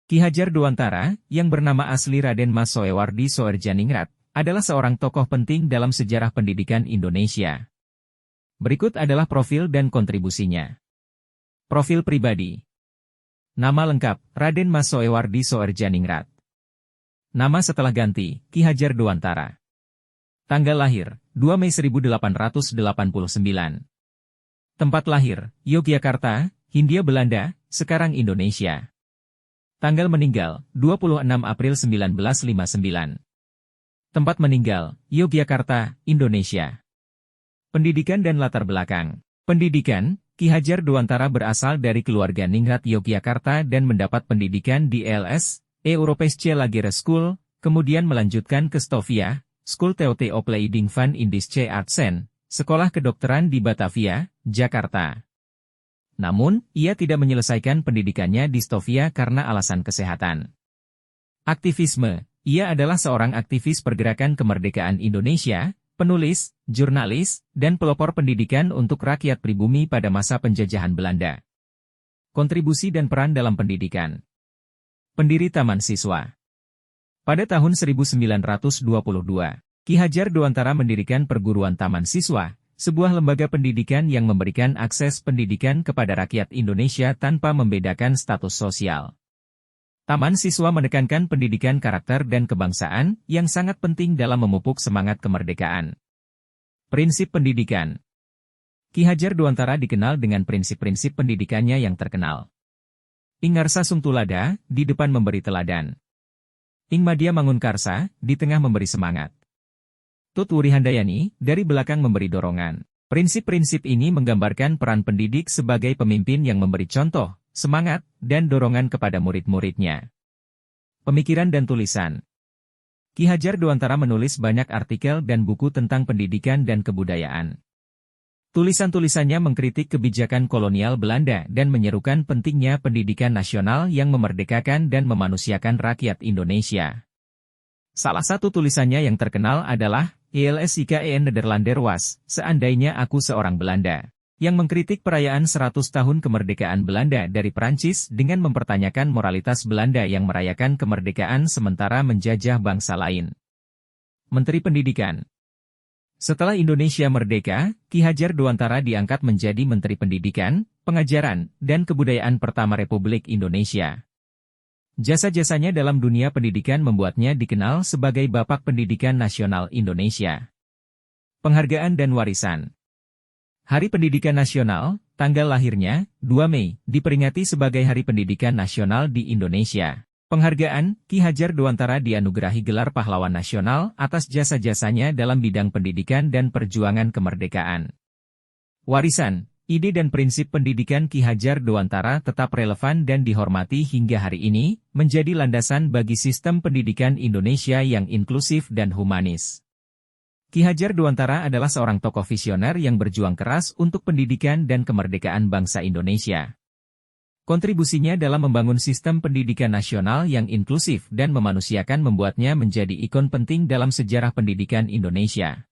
Ki Hajar Dewantara, yang bernama asli Raden Mas Soewardi Soerdjaningrat, adalah seorang tokoh penting dalam sejarah pendidikan Indonesia. Berikut adalah profil dan kontribusinya. Profil pribadi. Nama lengkap, Raden Mas Soewardi Soerdjaningrat. Nama setelah ganti, Ki Hajar Dewantara. Tanggal lahir, 2 Mei 1889. Tempat lahir, Yogyakarta, Hindia Belanda, sekarang Indonesia. Tanggal meninggal, 26 April 1959. Tempat meninggal, Yogyakarta, Indonesia. Pendidikan dan latar belakang. Pendidikan, Ki Hajar Dewantara berasal dari keluarga ningrat Yogyakarta dan mendapat pendidikan di LS, Europese Lagere School, kemudian melanjutkan ke Stovia, School Theote Opleiding van Indische Artsen, sekolah kedokteran di Batavia, Jakarta. Namun, ia tidak menyelesaikan pendidikannya di Stovia karena alasan kesehatan. Aktivisme. Ia adalah seorang aktivis pergerakan kemerdekaan Indonesia, penulis, jurnalis, dan pelopor pendidikan untuk rakyat pribumi pada masa penjajahan Belanda. Kontribusi dan peran dalam pendidikan. Pendiri Taman Siswa. Pada tahun 1922, Ki Hajar Dewantara mendirikan perguruan Taman Siswa, sebuah lembaga pendidikan yang memberikan akses pendidikan kepada rakyat Indonesia tanpa membedakan status sosial. Taman Siswa menekankan pendidikan karakter dan kebangsaan yang sangat penting dalam memupuk semangat kemerdekaan. Prinsip pendidikan. Ki Hajar Dewantara dikenal dengan prinsip-prinsip pendidikannya yang terkenal. Ing Ngarsa Sung Tulada, di depan memberi teladan. Ing Madya Mangun Karsa, di tengah memberi semangat. Tut Wuri Handayani, dari belakang memberi dorongan. Prinsip-prinsip ini menggambarkan peran pendidik sebagai pemimpin yang memberi contoh, semangat, dan dorongan kepada murid-muridnya. Pemikiran dan tulisan. Ki Hajar Dewantara menulis banyak artikel dan buku tentang pendidikan dan kebudayaan. Tulisan-tulisannya mengkritik kebijakan kolonial Belanda dan menyerukan pentingnya pendidikan nasional yang memerdekakan dan memanusiakan rakyat Indonesia. Salah satu tulisannya yang terkenal adalah ELSIKEN Nederlander was, seandainya aku seorang Belanda, yang mengkritik perayaan 100 tahun kemerdekaan Belanda dari Perancis dengan mempertanyakan moralitas Belanda yang merayakan kemerdekaan sementara menjajah bangsa lain. Menteri Pendidikan. Setelah Indonesia merdeka, Ki Hajar Dewantara diangkat menjadi Menteri Pendidikan, Pengajaran, dan Kebudayaan pertama Republik Indonesia. Jasa-jasanya dalam dunia pendidikan membuatnya dikenal sebagai Bapak Pendidikan Nasional Indonesia. Penghargaan dan warisan. Hari Pendidikan Nasional, tanggal lahirnya, 2 Mei, diperingati sebagai Hari Pendidikan Nasional di Indonesia. Penghargaan, Ki Hajar Dewantara dianugerahi gelar Pahlawan Nasional atas jasa-jasanya dalam bidang pendidikan dan perjuangan kemerdekaan. Warisan. Ide dan prinsip pendidikan Ki Hajar Dewantara tetap relevan dan dihormati hingga hari ini, menjadi landasan bagi sistem pendidikan Indonesia yang inklusif dan humanis. Ki Hajar Dewantara adalah seorang tokoh visioner yang berjuang keras untuk pendidikan dan kemerdekaan bangsa Indonesia. Kontribusinya dalam membangun sistem pendidikan nasional yang inklusif dan memanusiakan membuatnya menjadi ikon penting dalam sejarah pendidikan Indonesia.